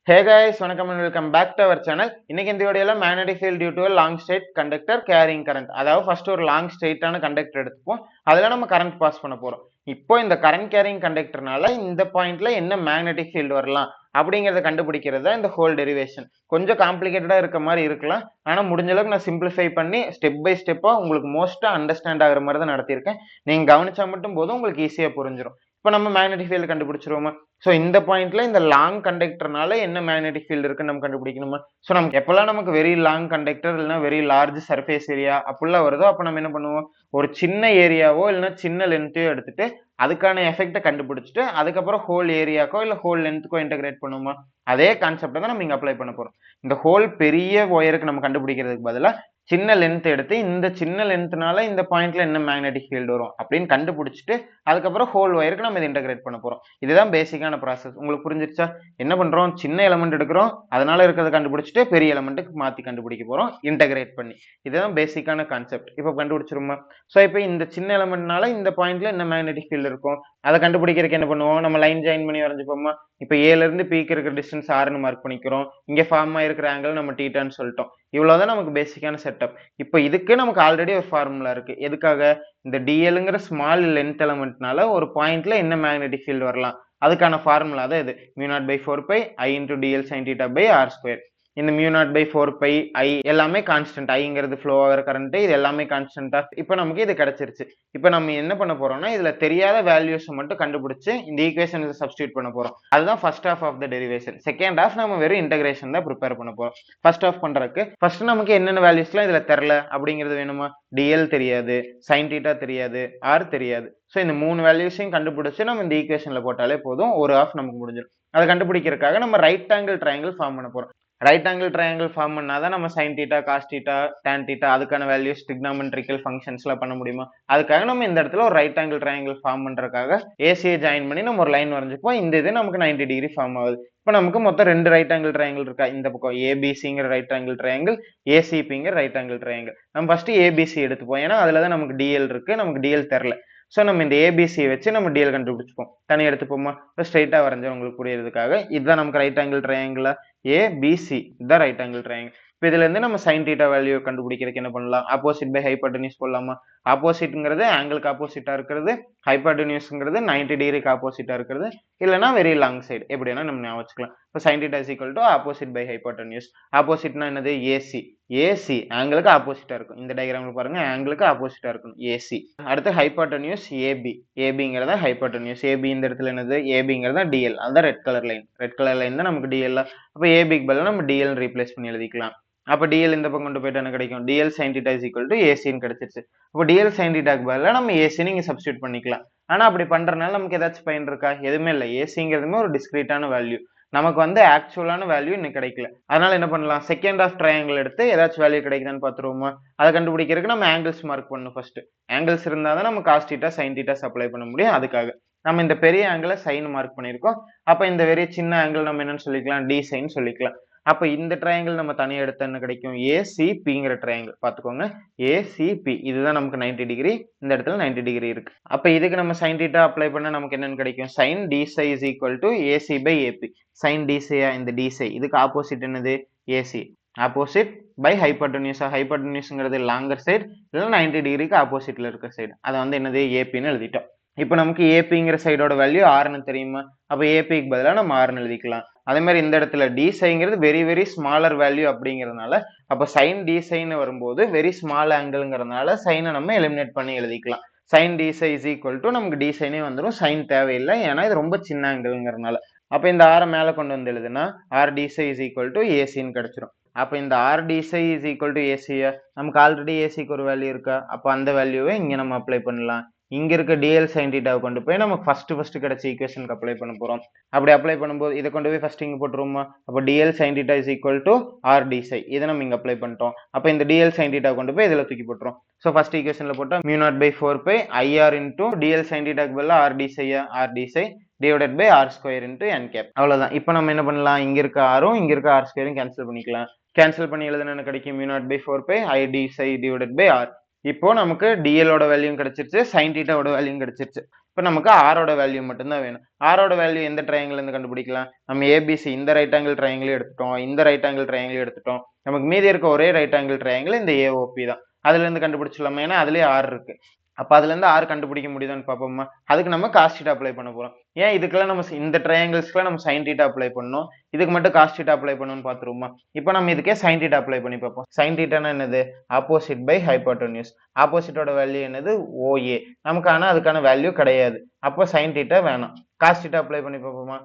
Hey guys, வணக்கம் and welcome back to our channel. இன்னைக்கு இந்த வீடியோல magnetic field due to a long straight conductor carrying current. அதாவது first ஒரு long ஸ்ட்ரெயிட்டான conductor எடுத்துப்போம். அதுல நம்ம கரண்ட் பாஸ் பண்ண போறோம். இப்போ இந்த கரண்ட் கேரிங் கண்டக்டர்னால இந்த பாயிண்ட்ல என்ன magnetic field வரலாம் அப்படிங்கறத கண்டுபிடிக்கிறது தான் இந்த ஹோல் டெரிவேஷன். கொஞ்சம் காம்ப்ளிகேட்டடா இருக்க மாதிரி இருக்கலாம். ஆனா முடிஞ்ச அளவுக்கு நான் சிம்பிளிஃபை பண்ணி ஸ்டெப் பை ஸ்டெப்பா உங்களுக்கு மோஸ்டா அண்டர்ஸ்டாண்ட் ஆகுற மாதிரி தான் நடத்தியிருக்கேன். நீங்க கவனிச்சா மட்டும் போதும் உங்களுக்கு ஈஸியா புரிஞ்சிடும். இப்போ நம்ம மேக்னெட்டிக் ஃபீல்டு கண்டுபிடிச்சிருவோமா? ஸோ இந்த பாயிண்ட்ல இந்த லாங் கண்டக்டர்னால என்ன மேக்னெட்டிக் ஃபீல்டு இருக்குன்னு நம்ம கண்டுபிடிக்கணுமா? ஸோ நமக்கு எப்பெல்லாம் நமக்கு வெரி லாங் கண்டக்டர் இல்லைன்னா வெரி லார்ஜ் சர்ஃபேஸ் ஏரியா அப்படிலாம் வருதோ அப்போ நம்ம என்ன பண்ணுவோம், ஒரு சின்ன ஏரியாவோ இல்லைன்னா சின்ன லென்த்தையோ எடுத்துட்டு அதுக்கான எஃபெக்டை கண்டுபிடிச்சிட்டு அதுக்கப்புறம் ஹோல் ஏரியாக்கோ இல்லை ஹோல் லென்த்துக்கோ இன்டகிரேட் பண்ணுவோமா? அதே கான்செப்டை தான் நம்ம இங்கே அப்ளை பண்ண போறோம். இந்த ஹோல் பெரிய ஒயருக்கு நம்ம கண்டுபிடிக்கிறதுக்கு பதிலாக சின்ன லென்த் எடுத்து இந்த சின்ன லென்த்னால இந்த பாயிண்ட்ல என்ன மேக்னெட்டிக் ஃபீல்டு வரும் அப்படின்னு கண்டுபிடிச்சிட்டு அதுக்கப்புறம் ஹோல் ஒயருக்கு நம்ம இதை இன்டகிரேட் பண்ண போறோம். இதுதான் பேசிக்கான ப்ராசஸ். உங்களுக்கு புரிஞ்சிருச்சா? என்ன பண்றோம், சின்ன எலமெண்ட் எடுக்கிறோம், அதனால இருக்கிறத கண்டுபிடிச்சிட்டு பெரிய எலமெண்ட்டுக்கு மாத்தி கண்டுபிடிக்க போறோம் இன்டகிரேட் பண்ணி. இதுதான் பேசிக்கான கான்செப்ட். இப்போ கண்டுபிடிச்சிருமா? ஸோ இப்போ இந்த சின்ன எலமெண்ட்னால இந்த பாயிண்ட்ல என்ன மேக்னெட்டிக் ஃபீல்டு இருக்கும் அதை கண்டுபிடிக்கிறதுக்கு என்ன பண்ணுவோம், நம்ம லைன் ஜாயின் பண்ணி வரைஞ்சுப்போமா? இப்போ ஏல இருந்து பிக்கு இருக்கிற டிஸ்டன்ஸ் ஆர்னு மார்க் பண்ணிக்கிறோம். இங்க ஃபார்ம் ஆயிருக்கிற ஆங்கிள் நம்ம டீட்டான்னு சொல்லிட்டோம். இவ்வளவுதான் நமக்கு பேசிக்கான செட்டப். இப்போ இதுக்கு நமக்கு ஆல்ரெடி ஒரு ஃபார்முலா இருக்கு. எதுக்காக? இந்த டிஎல்ங்கிற ஸ்மால் லென்த் எலமெண்ட்னால ஒரு பாயிண்ட்ல என்ன மேக்னெட்டிக் ஃபீல்டு வரலாம் அதுக்கான ஃபார்முலா தான் இது. Mu naught by 4 pi I into DL sine theta by R square. இந்த mu naught by 4 pi I எல்லாமே கான்ஸ்டன்ட். ஐங்கிறது ஃப்ளோ ஆகிற கரண்ட், இது எல்லாமே கான்ஸ்டன்டா. இப்போ நமக்கு இது கிடைச்சிருச்சு. இப்போ நம்ம என்ன பண்ண போறோம்னா இதுல தெரியாத வேல்யூஸ் மட்டும் கண்டுபிடிச்சு இந்த ஈக்குவேஷன் சப்ஸ்டியூட் பண்ண போறோம். அதுதான் first half of the derivation. Second half நம்ம வெறும் இன்டகிரேஷன் தான் ப்ரிப்பேர் பண்ண போறோம். ஃபர்ஸ்ட் ஹாஃப் பண்றதுக்கு ஃபர்ஸ்ட் நமக்கு என்னென்ன வேல்யூஸ்லாம் இதுல தெரியல அப்படிங்கிறது வேணுமா? டிஎல் தெரியாது, சைன் தீட்டா தெரியாது, ஆர் தெரியாது. ஸோ இந்த மூணு வேல்யூஸையும் கண்டுபிடிச்சு நம்ம இந்த ஈக்குவேஷன்ல போட்டாலே போதும், ஒரு ஹாஃப் நமக்கு முடிஞ்சிடும். அதை கண்டுபிடிக்கிறதுக்காக நம்ம ரைட் ஆங்கிள் ட்ரையாங்கிள் ஃபார்ம் பண்ண போறோம். ரைட் ஆங்கிள் ட்ரையாங்கிள் ஃபார்ம் பண்ணாதான் நம்ம sine theta, cos theta, tan theta அதுக்கான வேல்யூஸ் டிக்னாமெட்ரிக்கல் ஃபங்க்ஷன்ஸ்லாம் பண்ண முடியுமா? அதுக்காக நம்ம இந்த இடத்துல ஒரு ரைட் ஆங்கிள் ட்ரையாங்கிள் ஃபார்ம் பண்றதுக்காக ஏசியை ஜாயின் பண்ணி நம்ம ஒரு லைன் வரைஞ்சிப்போம். இந்த இது நமக்கு 90 டிகிரி ஃபார்ம் ஆகுது. இப்போ நமக்கு மொத்தம் ரெண்டு ரைட் ஆங்கிள் ட்ரையாங்கிள் இருக்கா? இந்த பக்கம் ஏபிசிங்கிற ரைட் ஆங்கிள் ட்ரையாங்கிள், ஏசிபிங்கிற ரைட் ஆங்கிள் ட்ரையாங்கிள். நம்ம ஃபர்ஸ்ட் ஏபிசி எடுத்துப்போம், ஏன்னா அதுல தான் நமக்கு டிஎல் இருக்கு, நமக்கு டிஎல் தெரில. ஸோ நம்ம இந்த ஏபிசியை வச்சு நம்ம டிஎல் கண்டுபிடிச்சிப்போம். தனி எடுத்துப்போமா? இப்போ ஸ்ட்ரைட்டா வரைஞ்ச உங்களுக்கு புரியறதுக்காக இதுதான் நமக்கு ரைட் ஆங்கிள் ட்ரையாங்கிளா ஏபிசி, இதுதான் ரைட் ஆங்கிள் ட்ரையாங்கிள். இப்போ இதுல இருந்து நம்ம சைன் தீட்டா வேல்யூ கண்டுபிடிக்கிறதுக்கு என்ன பண்ணலாம்? ஆப்போசிட் பை ஹைபோட்டெனியூஸ் போடலாமா? ஆப்போசிட்ங்கிறது ஆங்கிளுக்கு ஆப்போசிட்டா இருக்கிறது, ஹைபோட்டெனியூஸ்ங்கிறது 90 டிகிரிக்கு ஆப்போசிட்டா இருக்கிறது, இல்லைன்னா வெரி லாங் சைடு, எப்படின்னா நம்ம ஞாபகம் வச்சுக்கலாம். இப்போ sine theta is equal to opposite by hypotenuse. ஆப்போசிட்னா என்னது? ஏசி. ஏசி ஆங்கிளுக்கு ஆப்போசிட்டா இருக்கும். இந்த டயக்ராம்ல பாருங்க, ஆங்கிளுக்கு ஆப்போசிட்டா இருக்கணும் ஏசி. அடுத்து ஹைபோட்டெனியூஸ் ஏபி. ஏபிங்கிறத ஹைபோட்டெனியூஸ். ஏபி இந்த இடத்துல என்னது? ஏபிங்கிறத டிஎல். அதுதான் red colour line. Red colour line தான் நமக்கு டிஎல். அப்போ ஏபிக்கு பதிலாக நம்ம டிஎல் ரீப்ளேஸ் பண்ணி எழுதிக்கலாம். அப்போ டிஎல் இந்த பக்கம் கொண்டு போயிட்டு என்ன கிடைக்கும்? DL sine theta is equal to ஏசின்னு கிடைச்சிருச்சு. அப்போ டிஎல் சைன் தீட்டாக்கு பதிலாக நம்ம ஏசின்னு இங்கே சப்ஸ்டியூட் பண்ணிக்கலாம். ஆனா அப்படி பண்றதுனால நமக்கு ஏதாச்சும் பயன் இருக்கா? எதுவுமே இல்லை. ஏசிங்கிறதுமே ஒரு டிஸ்கிரீட்டான வேல்யூ. நமக்கு வந்து ஆக்சுவலான வேல்யூ இன்னும் கிடைக்கல. அதனால என்ன பண்ணலாம்? செகண்ட் ஆஃப் ட்ரையாங்கிள் எடுத்து ஏதாச்சும் வேல்யூ கிடைக்குதான்னு பார்த்துருவோமா? அதை கண்டுபிடிக்கிறதுக்கு நம்ம ஆங்கிள்ஸ் மார்க் பண்ணணும். ஃபர்ஸ்ட் ஆங்கிள்ஸ் இருந்தால் தான் நம்ம cos theta sine theta apply பண்ண முடியும். அதுக்காக நம்ம இந்த பெரிய ஆங்கிளை சைன் மார்க் பண்ணியிருக்கோம். அப்ப இந்த வெரி சின்ன ஆங்கிள் நம்ம என்னன்னு சொல்லிக்கலாம்? டி சைன் சொல்லிக்கலாம். அப்ப இந்த ட்ரையாங்கிள் நம்ம தனியா எடுத்த என்ன கிடைக்கும்? ஏசிபிங்கிற ட்ரையாங்கிள் பார்த்துக்கோங்க. ஏசிபி இதுதான் நமக்கு 90 டிகிரி. இந்த இடத்துல 90 டிகிரி இருக்கு. அப்ப இதுக்கு நம்ம சைன் தீட்டா அப்ளை பண்ணா நமக்கு என்னன்னு கிடைக்கும்? Sine d psi is equal to AC by AB. Sine d சையா? இந்த டி சை. இதுக்கு ஆப்போசிட் என்னது? ஏசி. ஆப்போசிட் பை ஹைபோட்டெனியூஸா? ஹைபோட்டெனியூஸ்ங்கிறது லாங்கர் சைடு, இல்லைன்னா 90 டிகிரிக்கு ஆப்போசிட்ல இருக்க சைடு. அதை வந்து என்னது? ஏபின்னு எழுதிட்டோம். இப்போ நமக்கு ஏபிங்கிற சைடோட வேல்யூ ஆர்னு தெரியுமா? அப்ப ஏபிக்கு பதிலாக நம்ம ஆர்னு எழுதிக்கலாம். அதே மாதிரி இந்த இடத்துல டி சைங்கிறது வெரி வெரி ஸ்மாலர் வேல்யூ அப்படிங்கிறதுனால அப்ப சைன் டி சைன் வரும்போது வெரி ஸ்மால் ஆங்கிள்ங்கிறதுனால சைனை நம்ம எலிமினேட் பண்ணி எழுதிக்கலாம். Sine d psi is equal to நமக்கு டி சைனே வந்துடும். சைன் தேவையில்லை, ஏன்னா இது ரொம்ப சின்ன ஆங்கிள்ங்கிறதுனால. அப்ப இந்த ஆரை மேல கொண்டு வந்து எழுதுனா r d psi is equal to ஏசின்னு கிடைச்சிரும். அப்ப இந்த r d psi is equal to ஏசியா? நமக்கு ஆல்ரெடி ஏசிக்கு ஒரு வேல்யூ இருக்கா? அப்ப அந்த வேல்யூவை இங்க நம்ம அப்ளை பண்ணலாம். இங்க இருக்க டிஎல் சைன் தீட்டாவை கொண்டு போய் நம்ம ஃபர்ஸ்ட் கிடைச்ச ஈக்குவேஷனுக்கு அப்ளை பண்ண போறோம். அப்படி அப்ளை பண்ணும்போது இதை கொண்டு போய் ஃபர்ஸ்ட் இங்க போட்டுருவோமா? அப்போ DL sine theta is equal to r d psi. இதை நம்ம இங்க அப்ளை பண்ணிட்டோம். அப்போ இந்த டிஎல் சைன் தீட்டா கொண்டு போய் இதில் தூக்கி போட்டுரும். ஸோ ஃபர்ஸ்ட் ஈக்குவேஷன்ல போட்டா mu naught by 4 by IR into DL sine தீட்டாக்கு பதிலாக ஆர் டி சையா? R d psi divided by R square into n cap. அவ்வளவுதான். இப்போ நம்ம என்ன பண்ணலாம்? இங்க இருக்க ஆரும் இங்க இருக்க ஆர் ஸ்கொயரும் கேன்சல் பண்ணிக்கலாம். கேன்சல் பண்ணி எழுதுனா என்ன கிடைக்கும்? Mu naught by 4 pi I D psi divided by R. இப்போ நமக்கு DL ஓட வேல்யூ கிடைச்சிருச்சு, sin θ ஓட வேல்யூ கிடைச்சிருச்சு. இப்போ நமக்கு R ஓட வேல்யூ மட்டும் தான் வேணும். R ஓட வேல்யூ எந்த ட்ரையாங்கிள்ல இருந்து கண்டுபிடிக்கலாம்? நம்ம ABC இந்த ரைட் ஆங்கிள் ட்ரையாங்கிள் எடுத்துட்டோம், இந்த ரைட் ஆங்கிள் ட்ரையாங்கிள் எடுத்துட்டோம். நமக்கு மீதி இருக்க ஒரே ரைட் ஆங்கிள் ட்ரையாங்கிள் இந்த AOP தான். அதுல இருந்து கண்டுபிடிச்சிடலாமா? ஏன்னா அதுலயே R இருக்கு. அப்ப அதுல இருந்து R கண்டுபிடிக்க முடியுதான்னு பார்ப்போமா? அதுக்கு நம்ம cos θ அப்ளை பண்ண போறோம். ஏன் இதுக்கெல்லாம் நம்ம இந்த ட்ரையாங்கிள்ஸ்க்குலாம் நம்ம sin θ அப்ளை பண்ணோம், இதுக்கு மட்டும் cos θ அப்ளை பண்ணணும்னு பார்த்துருவோமா? இப்போ நம்ம இதுக்கே sin θ அப்ளை பண்ணி பார்ப்போம். sin θனா என்னது? Opposite by hypotenuse. ஆப்போசிட்டோட வேல்யூ என்னது? OA. நமக்கு ஆனா அதுக்கான வேல்யூ கிடையாது. அப்போ sin θ வேணாம். cos θ அப்ளை பண்ணி பார்ப்போமா?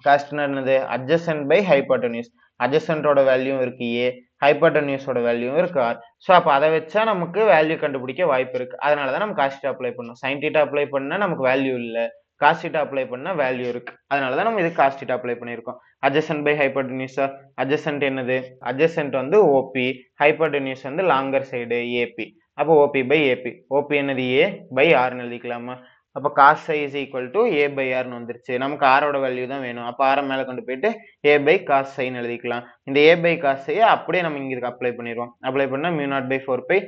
cos θ என்னது? adjacent by hypotenuse. adjacent ஓட வேல்யூ இருக்கு A, hypotenuse ஓட வேல்யூ இருக்கு R. சோ அப்ப அதை வச்சா நமக்கு வேல்யூ கண்டுபிடிக்க வாய்ப்பு இருக்கு. அதனால தான் நம்ம cos θ அப்ளை பண்ணோம். sin θ அப்ளை பண்ணா நமக்கு வேல்யூ இல்ல, cos θ அப்ளை பண்ணா வேல்யூ இருக்கு. அதனால தான் நம்ம இதுக்கு cos θ அப்ளை பண்ணியிருக்கோம். adjacent by hypotenuse, adjacent என்னது? adjacent வந்து OP, hypotenuse வந்து longer side AP. அப்போ OP by AP. OP என்னது? A by R ன்னு எழுதிக்கலாமா? அப்ப cos psi is equal to A by R ன்னு வந்துருச்சு. நமக்கு R ஓட வேல்யூ தான் வேணும். அப்ப R மேல கொண்டு போயிட்டு A by cos psi ன்னு எழுதிக்கலாம். இந்த A by cos psi அப்படியே நம்ம இங்க இதுக்கு அப்ளை பண்ணிடுவோம். அப்ளை பண்ணா mu naught by 4 pi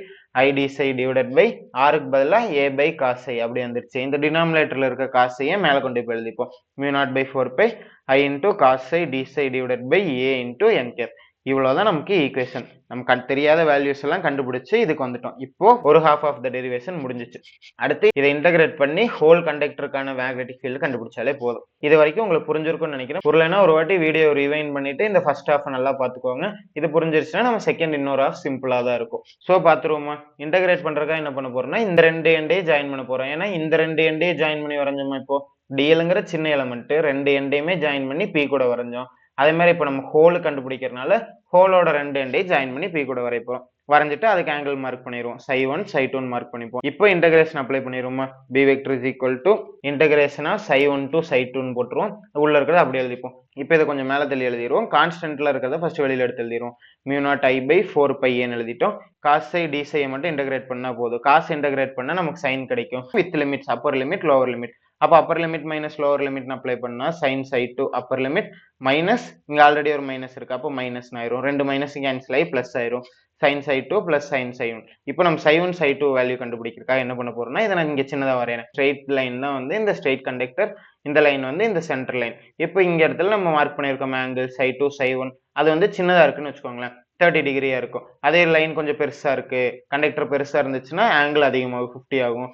I d psi divided by R க்கு பதிலா A by cos psi அப்படி வந்துருச்சு. இந்த டினாமினேட்டர்ல இருக்க cos psi மேல கொண்டு போய் எழுதிப்போம். mu naught by 4 pi I into cos psi d psi divided by A into n cap. இவ்வளவுதான் நமக்கு ஈக்குவேஷன். நமக்கு தெரியாத வேல்யூஸ் எல்லாம் கண்டுபிடிச்சு இதுக்கு வந்துட்டோம். இப்போ ஒரு half of the derivation முடிஞ்சிச்சு. அடுத்து இதை இன்டகிரேட் பண்ணி ஹோல் கண்டக்டருக்கான மேக்னெட்டிக் ஃபீல்டு கண்டுபிடிச்சாலே போதும். இது வரைக்கும் உங்களுக்கு புரிஞ்சிருக்கும்னு நினைக்கிறேன். புரியலனா ஒரு வாட்டி வீடியோ ரிவைண்ட் பண்ணிட்டு இந்த ஃபர்ஸ்ட் ஹாஃப் நல்லா பாத்துக்கோங்க. இது புரிஞ்சிருச்சுன்னா நம்ம செகண்ட் இன்னொரு ஹாஃப் சிம்பிளா தான் இருக்கும். சோ பாத்துருவோமா? இன்டகிரேட் பண்றதுக்காக என்ன பண்ண போறோம்னா இந்த ரெண்டு எண்டையே ஜாயின் பண்ண போறோம். ஏன்னா இந்த ரெண்டு எண்டையே ஜாயின் பண்ணி வரைஞ்சோமா? இப்போ டிஎல்ங்கிற சின்ன எலமெண்ட் ரெண்டு எண்டையுமே ஜாயின் பண்ணி பி கூட வரைஞ்சோம். அதே மாதிரி இப்போ நம்ம ஹோல் கண்டுபிடிக்கிறதுனால ஹோலோட ரெண்டு எண்டையும் ஜாயின் பண்ணி பி கூட வரைய போறோம். வரைஞ்சிட்டு அதுக்கு ஆங்கிள் மார்க் பண்ணிடுவோம். psi1 psi2 மார்க் பண்ணிப்போம். இப்போ இன்டகிரேஷன் அப்ளை பண்ணிடுவோமா? b vector is equal to இன்டகிரேஷனா psi1 to psi2 ன்னு போட்டுருவோம். உள்ள இருக்கிறத அப்படியே எழுதிப்போம். இப்போ இதை கொஞ்சம் மேல தள்ளி எழுதிடுவோம். கான்ஸ்டன்ட்ல இருக்கிறத ஃபர்ஸ்ட் வெளியில எடுத்து எழுதிடுவோம். mu naught I by 4 pi ன்னு எழுதிட்டோம். cos psi d psi மட்டும் இன்டகிரேட் பண்ணா போதும். cos இன்டகிரேட் பண்ணா நமக்கு sin கிடைக்கும். With limits upper limit lower limit. அப்ப upper limit minus lower limit apply பண்ணா sin psi2 upper limit minus இங்க ஆல்ரெடி ஒரு மைனஸ் இருக்கு. அப்போ மைனஸ் ஆயிரும். ரெண்டு மைனஸ் கேன்சல் ஆகி பிளஸ் ஆயிரும். sin psi2 plus sin psi1. இப்போ நம்ம psi1 psi2 வேல்யூ கண்டுபிடிக்கிறதுக்காக என்ன பண்ண போறோம்னா இதை நான் இங்க சின்னதா வரையறேன். ஸ்ட்ரெயிட் லைன் தான் வந்து இந்த ஸ்ட்ரெயிட் கண்டக்டர், இந்த லைன் வந்து இந்த சென்டர் லைன். இப்போ இங்க இடத்துல நம்ம மார்க் பண்ணிருக்கோம் ஆங்கிள் psi2 psi1 அது வந்து சின்னதா இருக்குன்னு வச்சுக்கோங்களேன். 30 டிகிரியா இருக்கும். அதே லைன் கொஞ்சம் பெருசா இருக்கு, கண்டக்டர் பெருசா இருந்துச்சுன்னா ஆங்கிள் அதிகமாகும், 50 ஆகும்.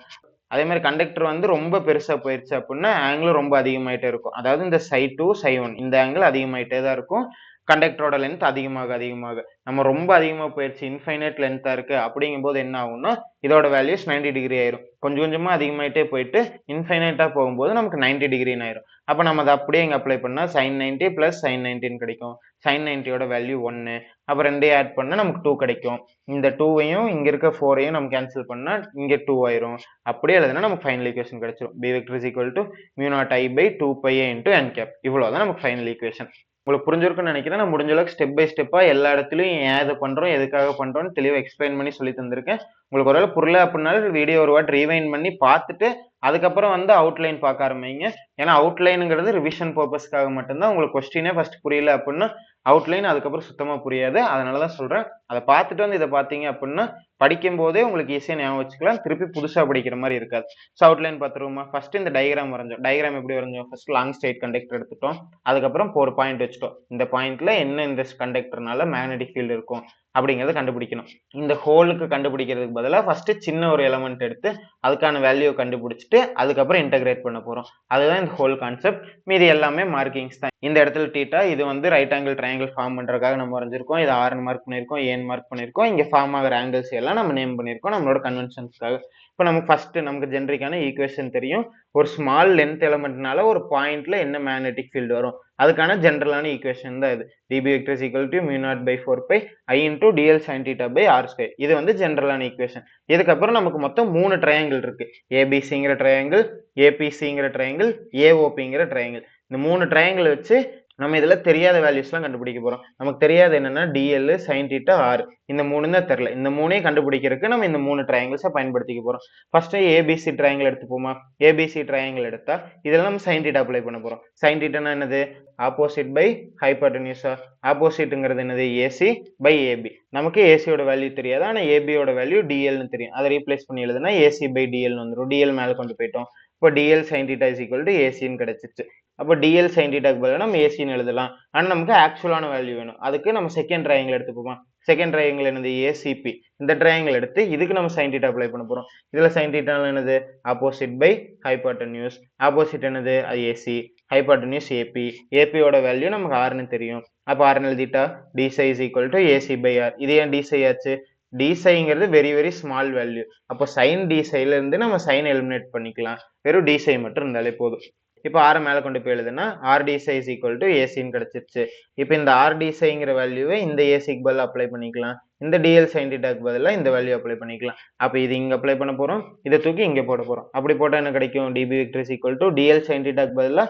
அதே மாதிரி கண்டக்டர் வந்து ரொம்ப பெருசா போயிருச்சு அப்படின்னா ஆங்கிள் ரொம்ப அதிகமாயிட்டே இருக்கும். அதாவது இந்த psi2 psi1 இந்த ஆங்கிள் அதிகமாயிட்டே தான் இருக்கும். கண்டக்டரோட லென்த் அதிகமாக நம்ம ரொம்ப அதிகமா போயிருச்சு, இன்ஃபைனைட் லென்த்தா இருக்கு அப்படிங்கும் போது என்ன ஆகும்னா இதோட வேல்யூஸ் 90 டிகிரி ஆயிரும். கொஞ்சம் கொஞ்சமா அதிகமாயிட்டே போயிட்டு இன்ஃபைனைட்டா போகும்போது நமக்கு 90 டிகிரின்னு ஆயிரும். அப்ப நம்ம அதை அப்படியே இங்க அப்ளை பண்ணா sin 90 பிளஸ் sin 19 கிடைக்கும். sin 90யோட வேல்யூ 1. அப்ப ரெண்டையும் ஆட் பண்ணா நமக்கு 2 கிடைக்கும். இந்த 2வையும் இங்க இருக்க 4ஐயும் நம்ம கேன்சல் பண்ணா இங்க 2 ஆயிரும். அப்படியே எழுதுனா நமக்கு ஃபைனல் ஈக்குவேஷன் கிடைச்சிரும். b vector is equal to mu naught I by 2 pi a into n cap. இவ்வளவுதான் நமக்கு ஃபைனல் ஈக்குவேஷன். உங்களுக்கு புரிஞ்சிருக்கும்னு நினைக்கிறேன். நான் முடிஞ்ச அளவுக்கு ஸ்டெப் பை ஸ்டெப்பா எல்லா இடத்துலயும் ஏன் இதை பண்றோம், எதுக்காக பண்றோம்னு தெளிவா எக்ஸ்பிளைன் பண்ணி சொல்லி தந்திருக்கேன். உங்களுக்கு ஒருவேளை புரியல அப்படின்னாலும் வீடியோ ஒரு வாட்டி ரீவைண்ட் பண்ணி பார்த்துட்டு அதுக்கப்புறம் வந்து அவுட்லைன் பார்க்க ஆரம்பிங்க. ஏன்னா அவுட்லைனுங்கிறது ரிவிஷன் பர்பஸ்க்காக மட்டும்தான். உங்களுக்கு கொஸ்டினே ஃபர்ஸ்ட் புரியல அப்படின்னா அவுட்லைன் அதுக்கப்புறம் சுத்தமா புரியாது. அதனாலதான் சொல்றேன். அதை பார்த்துட்டு வந்து இதை பார்த்தீங்க அப்படின்னா படிக்கும் போதே உங்களுக்கு ஈஸியா ஞாபகம் வச்சுக்கலாம். திருப்பி புதுசா படிக்கிற மாதிரி இருக்காது. ஸோ அவுட்லைன் பார்த்துருவோமா? ஃபர்ஸ்ட் இந்த டயக்ராம் வரைஞ்சோம். டயக்ராம் எப்படி வரைஞ்சோம்? ஃபர்ஸ்ட் லாங் ஸ்ட்ரெயிட் கண்டக்டர் எடுத்துட்டோம். அதுக்கப்புறம் ஒரு பாயிண்ட் வச்சுட்டோம். இந்த பாயிண்ட்ல என்ன இந்த கண்டக்டர்னால மேக்னெட்டிக் ஃபீல்டு இருக்கும் அப்படிங்கறத கண்டுபிடிக்கணும். இந்த ஹோலுக்கு கண்டுபிடிக்கிறதுக்கு பதிலாக ஃபர்ஸ்ட் சின்ன ஒரு எலமெண்ட் எடுத்து அதுக்கான வேல்யூ கண்டுபிடிச்சிட்டு அதுக்கப்புறம் இன்டகிரேட் பண்ண போறோம். அதுதான் இந்த ஹோல் கான்செப்ட். மீதி எல்லாமே மார்க்கிங்ஸ் தான். இந்த இடத்துல தீட்டா இது வந்து ரைட் ஆங்கிள் ட்ரையாங்கிள் ஃபார்ம் பண்றதுக்காக நம்ம வரைஞ்சிருக்கோம். இதை ஆர்னு மார்க் பண்ணிருக்கோம், ஏன் மார்க் பண்ணிருக்கோம். இங்க ஃபார்ம் ஆகிற ஆங்கிள்ஸ் எல்லாம் நம்ம நேம் பண்ணிருக்கோம் நம்மளோட கன்வென்ஷன்ஸ்க்காக. இப்போ நமக்கு ஃபர்ஸ்ட் நமக்கு ஜெனரிக்கான ஈக்குவேஷன் தெரியும். ஒரு ஸ்மால் லென்த் எலமெண்ட்னால ஒரு பாயிண்ட்ல என்ன மேக்னெட்டிக் ஃபீல்டு வரும் அதுக்கான ஜெனரலான ஈக்குவேஷன் தான் இது. dB vector is equal to mu naught by 4 pi I into dl sin theta by r square. இது வந்து ஜெனரலான ஈக்குவேஷன். இதுக்கப்புறம் நமக்கு மொத்தம் 3 ட்ரையாங்கிள் இருக்கு. ABCங்கிற ட்ரையாங்கிள், APCங்கிற ட்ரையாங்கிள், AOPங்கிற ட்ரையாங்கிள். இந்த 3 ட்ரையாங்கிள் வச்சு நம்ம இதுல தெரியாத வேல்யூஸ்லாம் கண்டுபிடிக்க போறோம். நமக்கு தெரியாது என்னன்னா DL, sin θ, R இந்த 3 தான் தெரியல. இந்த 3ஐயும் கண்டுபிடிக்கிறதுக்கு நம்ம இந்த 3 ட்ரையாங்கிள்ஸ பயன்படுத்திக்க போறோம். ஃபர்ஸ்ட் ABC ட்ரையாங்கிள் எடுத்துப்போமா? ABC ட்ரையாங்கிள் எடுத்தா இதுல நம்ம sin θ அப்ளை பண்ண போறோம். sin θனா என்னது? Opposite by ஹைபோடென்யூஸா? ஆப்போசிட்ங்கிறது என்னது? AC by AB. நமக்கு AC யோட வேல்யூ தெரியாது. ஆனா AB யோட வேல்யூ DL னு தெரியும். அதை ரீப்ளேஸ் பண்ணி எழுதுனா AC பை DL னு வந்துரும். DL மேல கொண்டு போயிட்டோம். இப்போ DL sin θ is equal to AC னு கிடைச்சிருச்சு. அப்போ DL sin θ க்கு பதிலா நம்ம AC னு எழுதலாம். ஆனா நமக்கு ஆக்சுவலான வேல்யூ வேணும். அதுக்கு நம்ம செகண்ட் ட்ரையாங்கிள் எடுத்துப்போமா? செகண்ட் ட்ரையாங்கிள் என்னது? ACP. இந்த ட்ரையாங்கிள் எடுத்து இதுக்கு நம்ம sin θ அப்ளை பண்ண போறோம். இதுல sin θ என்னது? Opposite by hypotenuse. ஆப்போசிட் என்னது? AC. Hypotenuse AP. AP யோட வேல்யூ நமக்கு R னு தெரியும். அப்ப R னு எழுதிட்டா d psi is equal to AC by R. இது ஏன் d psi ஆச்சு? d psiங்கிறது வெரி ஸ்மால் வேல்யூ. அப்போ sin d psi ல இருந்து நம்ம sin எலிமினேட் பண்ணிக்கலாம். வெறும் d psi மட்டும் இருந்தாலே போதும். இப்போ R மேல கொண்டு போய் எழுதுனா R d psi is equal to AC ன்னு கிடைச்சிருச்சு. இப்போ இந்த R d psiங்கிற வேல்யூவை இந்த AC க்கு பதிலா அப்ளை பண்ணிக்கலாம். இந்த DL sin θ க்கு பதிலா இந்த வேல்யூ அப்ளை பண்ணிக்கலாம். அப்ப இது இங்க அப்ளை பண்ண போறோம். இதை தூக்கி இங்க போட போறோம். அப்படி போட்டா என்ன கிடைக்கும்? dB vector is equal to DL sin θ க்கு பதிலா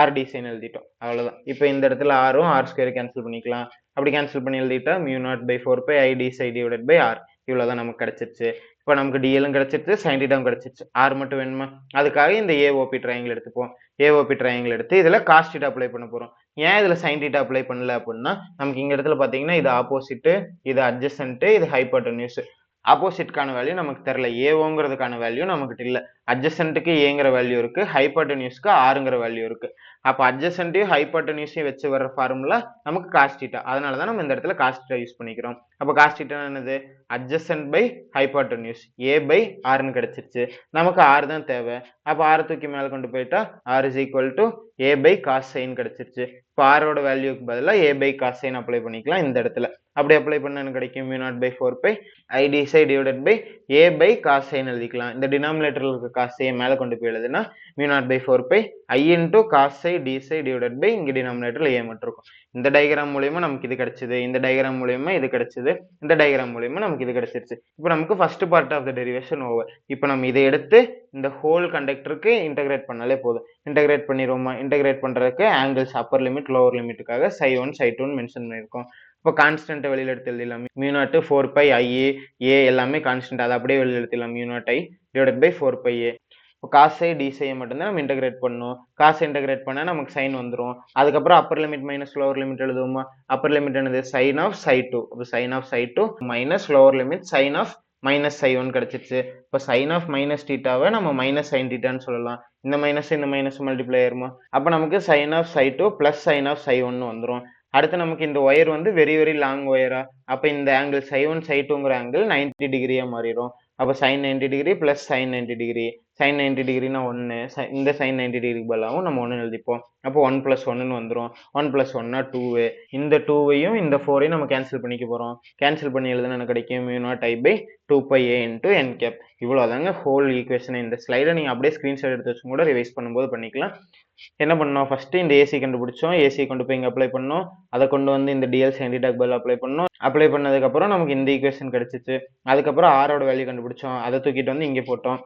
R d sin எழுதிட்டோம். அவ்வளவுதான். இப்போ இந்த இடத்துல Rம் R ஸ்கொயர் கேன்சல் பண்ணிக்கலாம். அப்படி கேன்சல் பண்ணி எழுதிட்டா mu naught by 4 pi I d psi divided by R. இவ்வளவுதான் நமக்கு கிடைச்சிருச்சு. இப்போ நமக்கு DLம் கிடைச்சிருச்சு, sin θம் கிடைச்சிருச்சு. R மட்டும் வேணுமா? அதுக்காக இந்த AOP ட்ரையாங்கிள் எடுத்துப்போம். AOP ட்ரையாங்கிள் எடுத்து இதுல cos θ அப்ளை பண்ண போறோம். ஏன் இதுல sin θ அப்ளை பண்ணல அப்படின்னா நமக்கு இங்க இடத்துல பாத்தீங்கன்னா இது ஆப்போசிட், இது அட்ஜசன்ட், இது ஹைபோடென்யூஸ். ஆப்போசிட்கான வேல்யூ நமக்கு தெரியல. ஏஓங்கிறதுக்கான வேல்யூ நமக்கு இல்ல. அட்ஜசன்ட்டுக்கு ஏங்கிற வேல்யூ இருக்கு, ஹைபோடென்யூஸ்க்கு ஆறுங்கிற வேல்யூ இருக்கு. அப்ப அட்ஜசன்ட்டையும் ஹைபோடென்யூஸையும் வச்சு வர ஃபார்முலா நமக்கு cos θ. அதனால தான் நம்ம இந்த இடத்துல cos θ யூஸ் பண்ணிக்கிறோம். அப்ப cos θ என்னது? Adjacent by hypotenuse A by R னு கிடைச்சிருச்சு. நமக்கு R தான் தேவை. அப்ப R தூக்கி மேல கொண்டு போயிட்டா R is equal to A by cos sin கிடைச்சிருச்சு. இப்போ R ஓட வேல்யூக்கு பதிலா A by cos sin apply பண்ணிக்கலாம் இந்த இடத்துல. அப்படி அப்ளை பண்ணா என்ன கிடைக்கும்? mu naught by 4 pi I d psi divided by A by cos sin எழுதிக்கலாம். இந்த டினாமினேட்டர்ல இருக்க cos sin மேல கொண்டு போய் எழுதுனா mu naught by 4 pi I into cos psi d psi divided by இங்க டினாமினேட்டர்ல A மட்டும் இருக்கும். இந்த டயகிராம் மூலமா நமக்கு இது கிடைச்சது, இந்த டயகிராம் மூலமா இது கிடைச்சது, இந்த டயகிராம் மூலமா நமக்கு இது கிடைச்சிருச்சு. இப்போ நமக்கு first part of the derivation over. இப்போ நம்ம இதை எடுத்து இந்த ஹோல் கண்டக்டருக்கு இன்டகிரேட் பண்ணாலே போதும். இன்டகிரேட் பண்ணிடுவோமா? இன்டகிரேட் பண்றதுக்கு ஆங்கிள்ஸ் அப்பர் லிமிட் லோவர் லிமிட்டுக்காக psi1 psi2 மென்ஷன் பண்ணியிருக்கோம். இப்போ கான்ஸ்டன்ட் வெளியில எடுத்து எழுதிடலாம். mu naught 4 pi IA A எல்லாமே கான்ஸ்டன்ட், அதை அப்படியே வெளியில எடுத்துடலாம். mu naught I divided by 4 pi A. இப்போ cos i d psi மட்டும்தான் நம்ம இன்டகிரேட் பண்ணணும். cos இன்டகிரேட் பண்ணா நமக்கு sin வந்துரும். அதுக்கப்புறம் upper limit minus lower limit எழுதுவோமா? அப்பர் லிமிட் என்னது? sin of psi2. அப்போ sin of psi2 minus lower limit sin of minus psi1 கிடைச்சிருச்சு. இப்போ sin of மைனஸ் θவை நம்ம மைனஸ் sin θன்னு சொல்லலாம். இந்த மைனஸ் மல்டிப்ளை ஆயிருமா? அப்போ நமக்கு sin of psi2 plus sin of psi1 வந்துரும். அடுத்து நமக்கு இந்த ஒயர் வந்து வெரி லாங் ஒயரா, அப்ப இந்த ஆங்கிள் psi1 psi2ங்கிற ஆங்கிள் 90 டிகிரியா மாறிடும். அப்ப sin 90 degree plus sin 90 degree, sin 90 டிகிரினா 1, இந்த sin 90 டிகிரிக்கு பதிலாகவும் நம்ம 1 எழுதிப்போம். அப்போ 1 பிளஸ் 1ன்னு வந்துரும். 1 பிளஸ் 1னா 2. இந்த 2வையும் இந்த 4ஐயும் நம்ம கேன்சல் பண்ணிக்க போறோம். கேன்சல் பண்ணி எழுதுனா எனக்கு கிடைக்கும் mu naught I by 2 pi A into n cap. இவ்வளவுதாங்க ஹோல் ஈக்குவேஷன். இந்த ஸ்லைடை நீங்க அப்படியே ஸ்கிரீன்ஷாட் எடுத்து வச்சு கூட ரிவைஸ் பண்ணும்போது பண்ணிக்கலாம். என்ன பண்ணோம்? ஃபர்ஸ்ட் இந்த AC கண்டுபிடிச்சோம். AC கொண்டு போய் இங்க அப்ளை பண்ணோம். அதை கொண்டு வந்து இந்த DL sin θ க்கு பதிலா அப்ளை பண்ணோம். அப்ளை பண்ணதுக்கு அப்புறம் நமக்கு இந்த ஈக்குவேஷன் கிடைச்சிச்சு. அதுக்கப்புறம் R ஓட வேல்யூ கண்டுபிடிச்சோம். அதை தூக்கிட்டு வந்து இங்க போட்டோம்.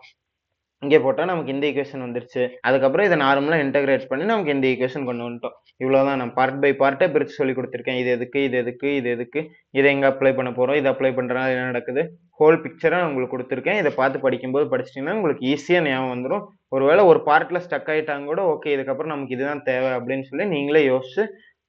இங்கே போட்டா நமக்கு இந்த ஈக்குவேஷன் வந்துருச்சு. அதுக்கப்புறம் இதை நார்மலா இன்டகிரேட் பண்ணி நமக்கு இந்த ஈக்குவேஷன் கொண்டு வந்துட்டோம். இவ்வளவுதான். நான் பார்ட் பை பார்ட்டா பிரிச்சு சொல்லி கொடுத்துருக்கேன். இது எதுக்கு, இது எதுக்கு, இது எதுக்கு, இதை எங்க அப்ளை பண்ண போறோம், இதை அப்ளை பண்றதுனால என்ன நடக்குது, ஹோல் பிக்சரா உங்களுக்கு கொடுத்துருக்கேன். இதை பார்த்து படிக்கும்போது படிச்சிட்டீங்கன்னா உங்களுக்கு ஈஸியா ஞாபகம் வந்துடும். ஒருவேளை ஒரு பார்ட்ல ஸ்டக் ஆயிட்டாங்க கூட ஓகே, இதுக்கப்புறம் நமக்கு இதுதான் தேவை அப்படின்னு சொல்லி நீங்களே யோசிச்சு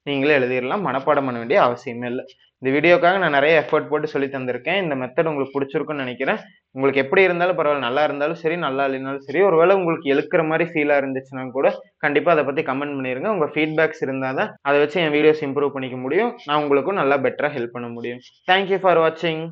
நீங்களே எழுதிடலாம். மனப்பாடம் பண்ண வேண்டிய அவசியமே இல்லை. இந்த வீடியோக்காக நான் நிறைய எஃபர்ட் போட்டு சொல்லி தந்திருக்கேன். இந்த மெத்தட் உங்களுக்கு பிடிச்சிருக்குன்னு நினைக்கிறேன். உங்களுக்கு எப்படி இருந்தாலும் பரவாயில்ல, நல்லா இருந்தாலும் சரி, நல்லா இல்லைனாலும் சரி, ஒருவேளை உங்களுக்கு எழுக்கிற மாதிரி ஃபீலா இருந்துச்சுன்னா கூட கண்டிப்பா அதை பத்தி கமெண்ட் பண்ணிருங்க. உங்க ஃபீட்பேக்ஸ் இருந்தாதான் அதை வச்சு என் வீடியோஸ் இம்ப்ரூவ் பண்ணிக்க முடியும். நான் உங்களுக்கும் நல்லா பெட்டரா ஹெல்ப் பண்ண முடியும். தேங்க்யூ ஃபார் வாட்சிங்.